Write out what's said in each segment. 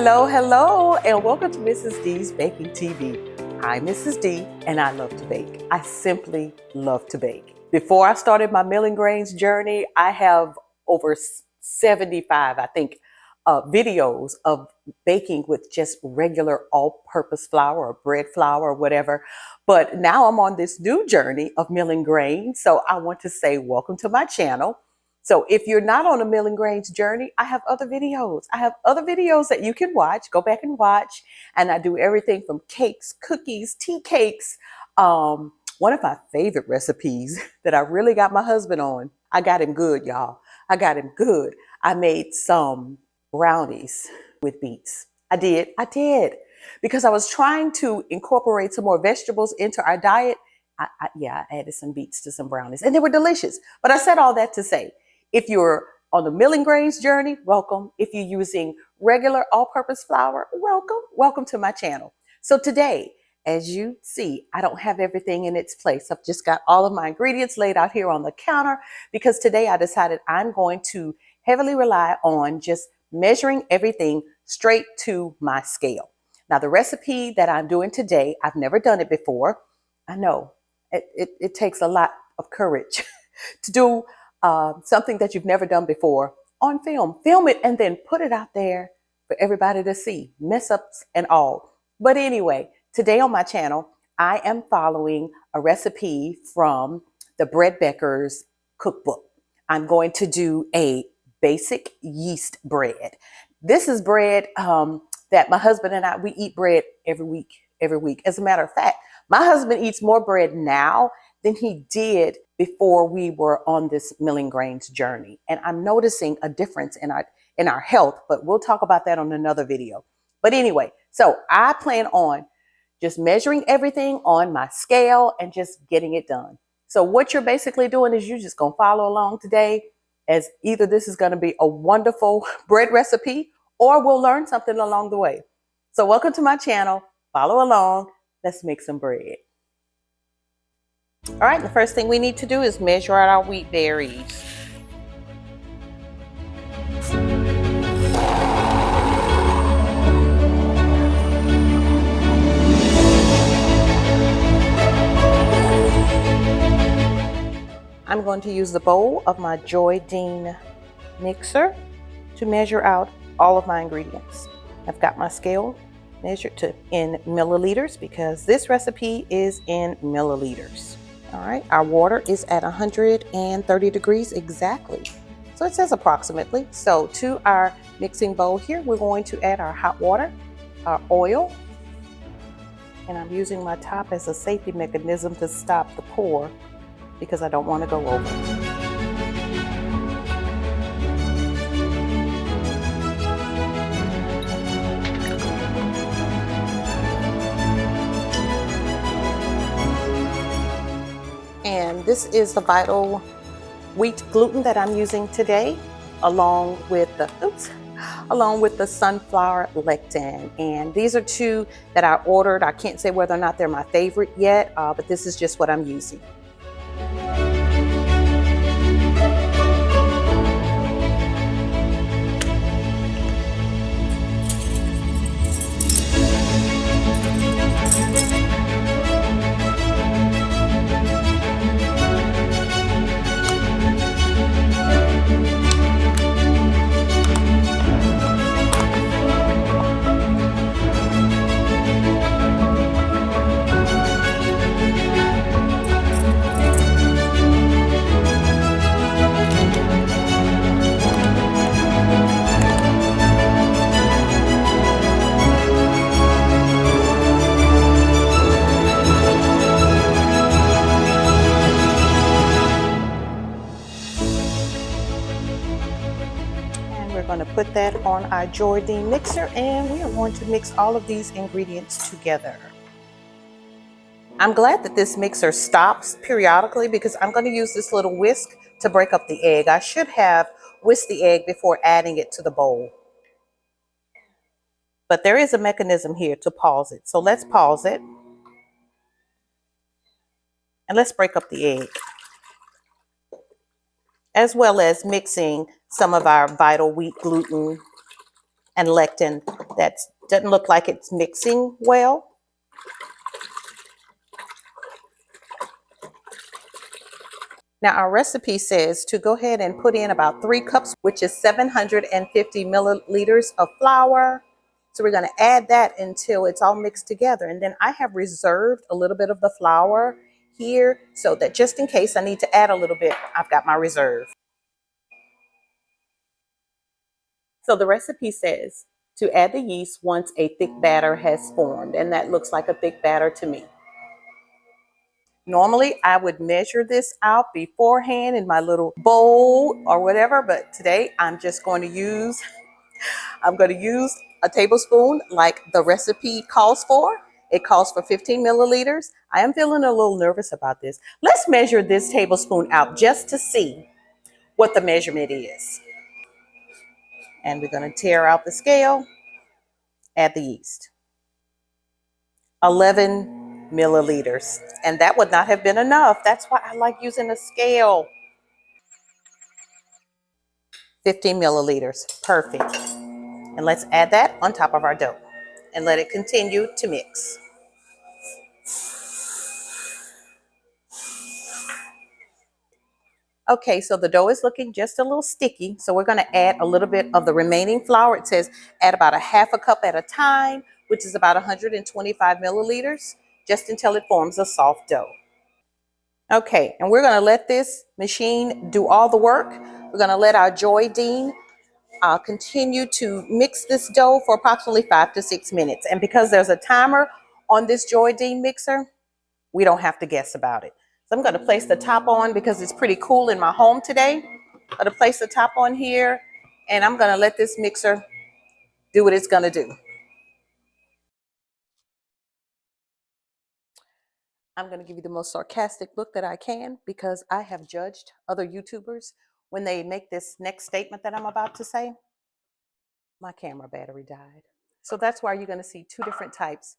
Hello, hello, and welcome to Mrs. D's Baking TV. I'm Mrs. D, and I love to bake. I simply love to bake. Before I started my milling grains journey, I have over 75, I think, videos of baking with just regular all-purpose flour or bread flour or whatever. But now I'm on this new journey of milling grains, so I want to say welcome to my channel. So if you're not on a milling grains journey, I have other videos. I have other videos that you can watch. Go back and watch. And I do everything from cakes, cookies, tea cakes. One of my favorite recipes that I really got my husband on. I got him good, y'all. I got him good. I made some brownies with beets. I did. Because I was trying to incorporate some more vegetables into our diet. I added some beets to some brownies and they were delicious. But I said all that to say, if you're on the milling grains journey, welcome. If you're using regular all-purpose flour, welcome. Welcome to my channel. So today, as you see, I don't have everything in its place. I've just got all of my ingredients laid out here on the counter because today I decided I'm going to heavily rely on just measuring everything straight to my scale. Now, the recipe that I'm doing today, I've never done it before. I know it takes a lot of courage to do something that you've never done before on film. Film it and then put it out there for everybody to see, mess ups and all. But anyway, today on my channel, I am following a recipe from the Beckers cookbook. I'm going to do a basic yeast bread. This is bread that my husband and we eat bread every week. As a matter of fact, my husband eats more bread now than he did before we were on this milling grains journey. And I'm noticing a difference in our health, but we'll talk about that on another video. But anyway, so I plan on just measuring everything on my scale and just getting it done. So what you're basically doing is you're just gonna follow along today, as either this is gonna be a wonderful bread recipe or we'll learn something along the way. So welcome to my channel, follow along, let's make some bread. All right, the first thing we need to do is measure out our wheat berries. I'm going to use the bowl of my Gluten mixer to measure out all of my ingredients. I've got my scale measured in milliliters because this recipe is in milliliters. All right, our water is at 130 degrees exactly. So it says approximately. So to our mixing bowl here, we're going to add our hot water, our oil, and I'm using my top as a safety mechanism to stop the pour because I don't want to go over. And this is the Vital wheat gluten that I'm using today, along with the sunflower lectin. And these are two that I ordered. I can't say whether or not they're my favorite yet, but this is just what I'm using. We're going to put that on our Gluten mixer and we are going to mix all of these ingredients together. I'm glad that this mixer stops periodically because I'm going to use this little whisk to break up the egg. I should have whisked the egg before adding it to the bowl. But there is a mechanism here to pause it. So let's pause it. And let's break up the egg. As well as mixing some of our Vital wheat gluten and lectin That doesn't look like it's mixing well. Now our recipe says to go ahead and put in about 3 cups, which is 750 milliliters of flour. So we're going to add that until it's all mixed together. And then I have reserved a little bit of the flour here so that just in case I need to add a little bit, I've got my reserve. So the recipe says to add the yeast once a thick batter has formed, and that looks like a thick batter to me. Normally, I would measure this out beforehand in my little bowl or whatever, but today I'm going to use a tablespoon like the recipe calls for. It calls for 15 milliliters. I am feeling a little nervous about this. Let's measure this tablespoon out just to see what the measurement is. And we're going to tear out the scale, add the yeast. 11 milliliters. And that would not have been enough. That's why I like using a scale. 15 milliliters. Perfect. And let's add that on top of our dough and let it continue to mix. Okay, so the dough is looking just a little sticky. So we're going to add a little bit of the remaining flour. It says add about a half a cup at a time, which is about 125 milliliters, just until it forms a soft dough. Okay, and we're going to let this machine do all the work. We're going to let our Joy Dean continue to mix this dough for approximately 5 to 6 minutes. And because there's a timer on this Joy Dean mixer, we don't have to guess about it. So I'm going to place the top on because it's pretty cool in my home today. I'm going to place the top on here, and I'm going to let this mixer do what it's going to do. I'm going to give you the most sarcastic look that I can because I have judged other YouTubers when they make this next statement that I'm about to say. My camera battery died. So that's why you're going to see 2 different types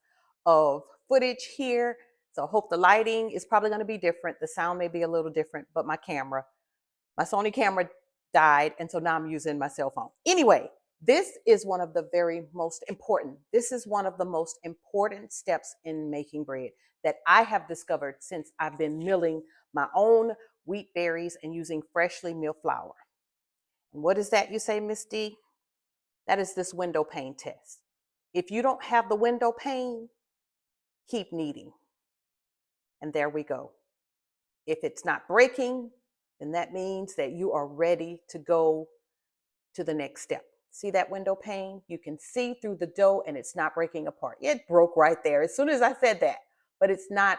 of footage here. So I hope the lighting is probably going to be different. The sound may be a little different, but my Sony camera died. And so now I'm using my cell phone. Anyway, this is one of the most important steps in making bread that I have discovered since I've been milling my own wheat berries and using freshly milled flour. And what is that, you say, Miss D? That is this window pane test. If you don't have the window pane, keep kneading. And there we go. If it's not breaking, then that means that you are ready to go to the next step. See that window pane? You can see through the dough and it's not breaking apart. It broke right there as soon as I said that, but it's not,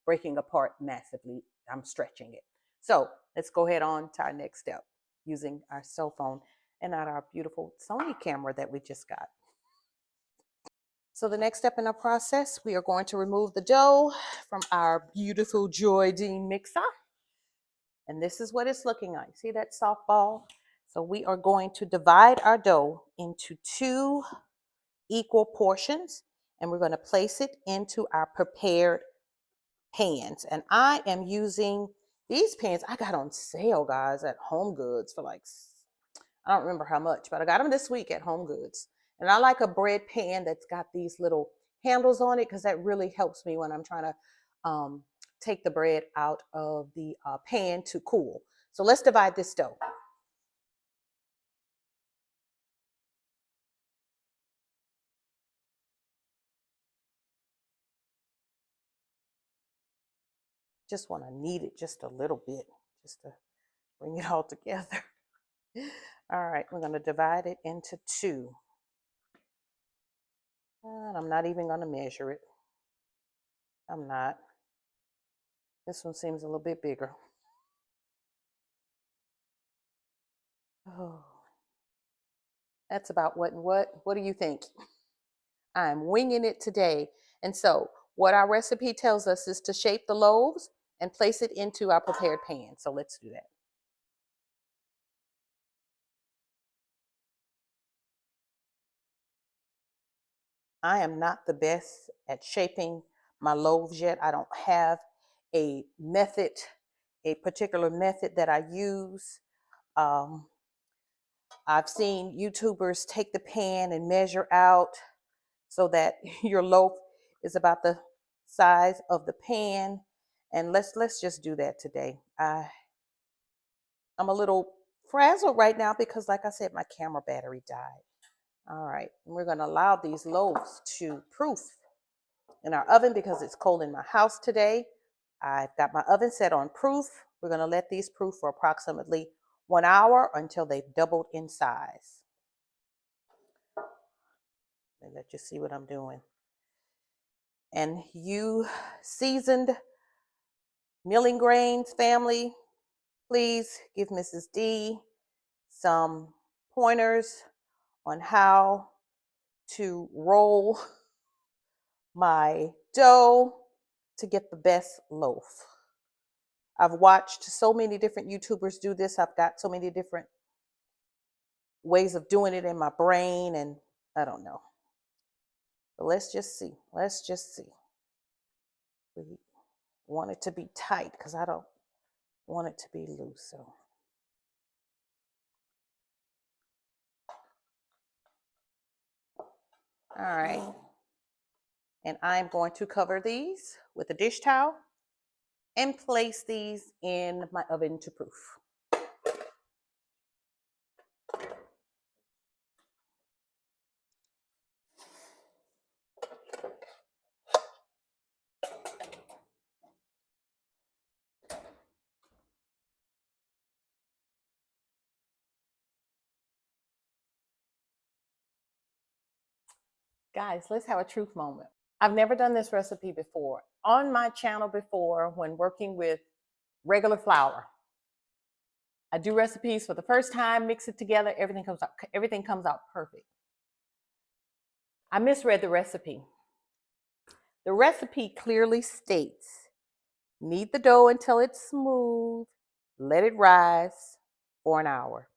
breaking apart massively. I'm stretching it. So let's go ahead on to our next step using our cell phone and not our beautiful Sony camera that we just got. So the next step in our process, we are going to remove the dough from our beautiful Joy Dean mixer. And this is what it's looking like. See that soft ball? So we are going to divide our dough into 2 equal portions, and we're going to place it into our prepared pans. And I am using these pans I got on sale, guys, at Home Goods for like, I don't remember how much, but I got them this week at Home Goods. And I like a bread pan that's got these little handles on it because that really helps me when I'm trying to take the bread out of the pan to cool. So let's divide this dough. Just want to knead it just a little bit, just to bring it all together. All right, we're going to divide it into 2. And I'm not even going to measure it. I'm not. This one seems a little bit bigger. Oh, that's about what and what. What do you think? I'm winging it today. And so what our recipe tells us is to shape the loaves and place it into our prepared pan. So let's do that. I am not the best at shaping my loaves yet. I don't have a method, a particular method that I use. I've seen YouTubers take the pan and measure out so that your loaf is about the size of the pan. And let's just do that today. I'm a little frazzled right now because, like I said, my camera battery died. All right, we're going to allow these loaves to proof in our oven because it's cold in my house today. I've got my oven set on proof. We're going to let these proof for approximately 1 hour until they've doubled in size. And let you see what I'm doing. And you seasoned milling grains family, please give Mrs. D some pointers on how to roll my dough to get the best loaf. I've watched so many different YouTubers do this. I've got so many different ways of doing it in my brain, and I don't know. But let's just see. Let's just see. We want it to be tight because I don't want it to be loose. So, all right. And I'm going to cover these with a dish towel and place these in my oven to proof. Guys, let's have a truth moment. I've never done this recipe before. On my channel before, when working with regular flour, I do recipes for the first time, mix it together, everything comes out perfect. I misread the recipe. The recipe clearly states, knead the dough until it's smooth, let it rise for an hour.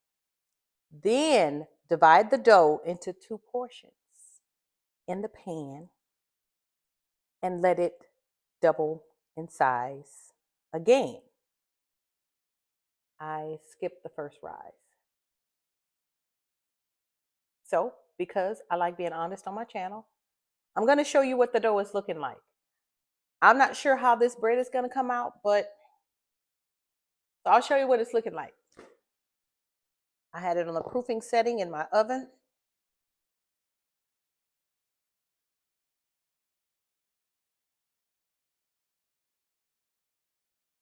Then divide the dough into 2 portions in the pan and let it double in size again. I skipped the first rise. So, because I like being honest on my channel, I'm going to show you what the dough is looking like. I'm not sure how this bread is going to come out, but so I'll show you what it's looking like. I had it on the proofing setting in my oven.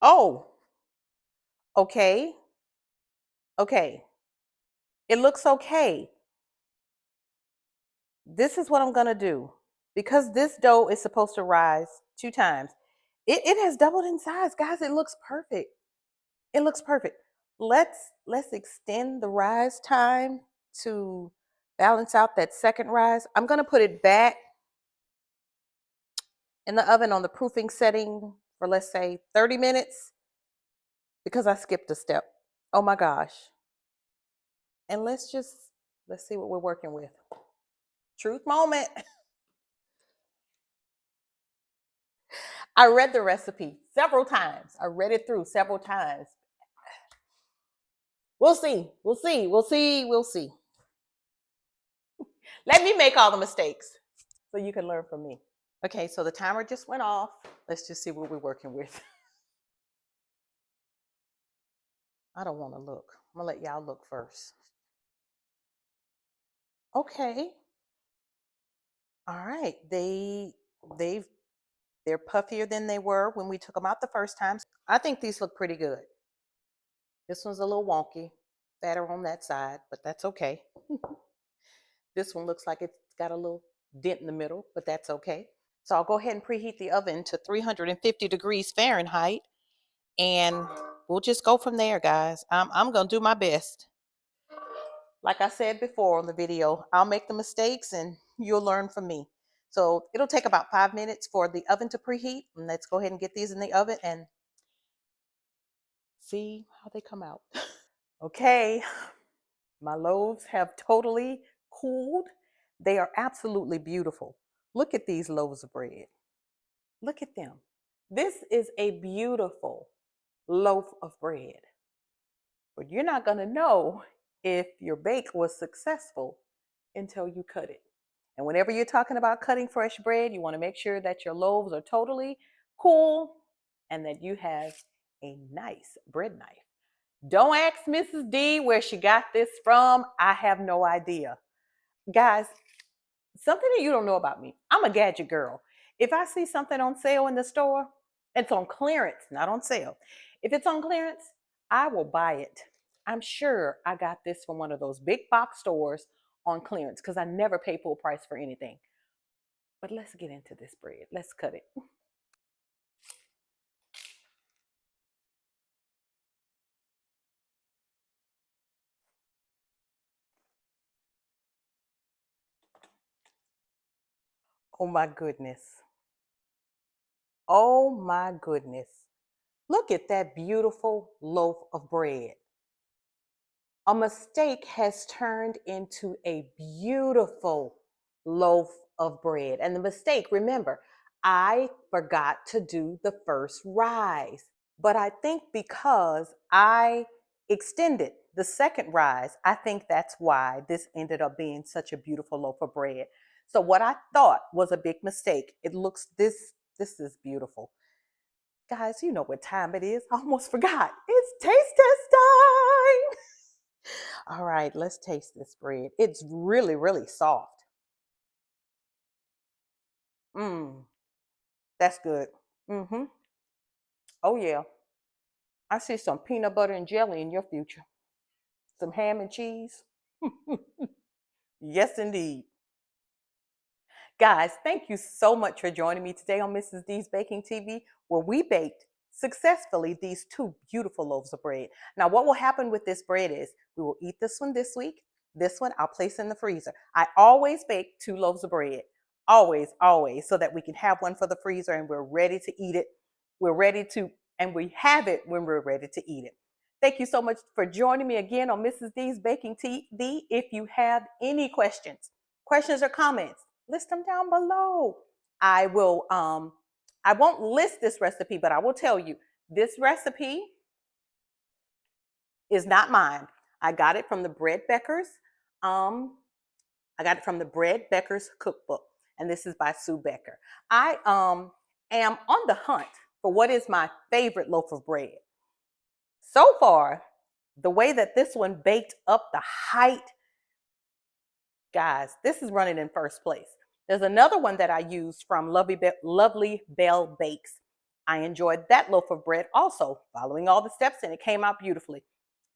Oh, okay. Okay. It looks okay. This is what I'm going to do. Because this dough is supposed to rise 2 times, it has doubled in size. Guys, it looks perfect. It looks perfect. Let's extend the rise time to balance out that second rise. I'm going to put it back in the oven on the proofing setting for, let's say, 30 minutes because I skipped a step. Oh my gosh. And let's see what we're working with. Truth moment. I read the recipe several times. I read it through several times. We'll see. We'll see. We'll see. We'll see. Let me make all the mistakes so you can learn from me. Okay, so the timer just went off. Let's just see what we're working with. I don't want to look. I'm gonna let y'all look first. Okay. All right. They're puffier than they were when we took them out the first time. I think these look pretty good. This one's a little wonky, fatter on that side, but that's okay. This one looks like it's got a little dent in the middle, but that's okay. So I'll go ahead and preheat the oven to 350 degrees Fahrenheit, and we'll just go from there, guys. I'm going to do my best. Like I said before on the video, I'll make the mistakes and you'll learn from me. So it'll take about 5 minutes for the oven to preheat. And let's go ahead and get these in the oven and see how they come out. Okay, my loaves have totally cooled. They are absolutely beautiful. Look at these loaves of bread. Look at them. This is a beautiful loaf of bread. But you're not going to know if your bake was successful until you cut it. And whenever you're talking about cutting fresh bread, you want to make sure that your loaves are totally cool and that you have a nice bread knife. Don't ask Mrs. D where she got this from. I have no idea. Guys, something that you don't know about me, I'm a gadget girl. If I see something on sale in the store, it's on clearance, not on sale. If it's on clearance, I will buy it. I'm sure I got this from one of those big box stores on clearance because I never pay full price for anything. But let's get into this bread. Let's cut it. Oh my goodness. Oh my goodness. Look at that beautiful loaf of bread. A mistake has turned into a beautiful loaf of bread. And the mistake, remember, I forgot to do the first rise. But I think because I extended the second rise, I think that's why this ended up being such a beautiful loaf of bread. So what I thought was a big mistake, it looks this is beautiful. Guys, you know what time it is. I almost forgot. It's taste test time. All right, let's taste this bread. It's really, really soft. Mmm, that's good. Mm-hmm. Oh yeah. I see some peanut butter and jelly in your future. Some ham and cheese. Yes, indeed. Guys, thank you so much for joining me today on Mrs. D's Baking TV, where we baked successfully these two beautiful loaves of bread. Now, what will happen with this bread is we will eat this one this week. This one I'll place in the freezer. I always bake two loaves of bread, always, always, so that we can have one for the freezer and we're ready to eat it. We're ready to, and we have it when we're ready to eat it. Thank you so much for joining me again on Mrs. D's Baking TV. If you have any questions or comments, list them down below. I won't list this recipe, but I will tell you this recipe is not mine. I got it from the Bread Beckers. Um, I got it from the Bread Beckers cookbook, and this is by Sue Becker. I am on the hunt for what is my favorite loaf of bread. So far, the way that this one baked up the height, guys, this is running in first place. There's another one that I used from Lovely Bell Bakes. I enjoyed that loaf of bread also, following all the steps, and it came out beautifully.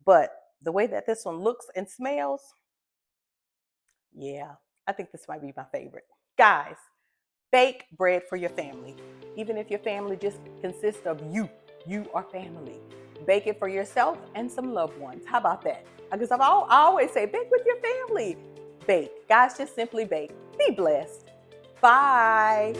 But the way that this one looks and smells, yeah, I think this might be my favorite. Guys, bake bread for your family. Even if your family just consists of you, you are family. Bake it for yourself and some loved ones. How about that? Because I always say, bake with your family. Bake. Guys, just simply bake. Be blessed. Bye.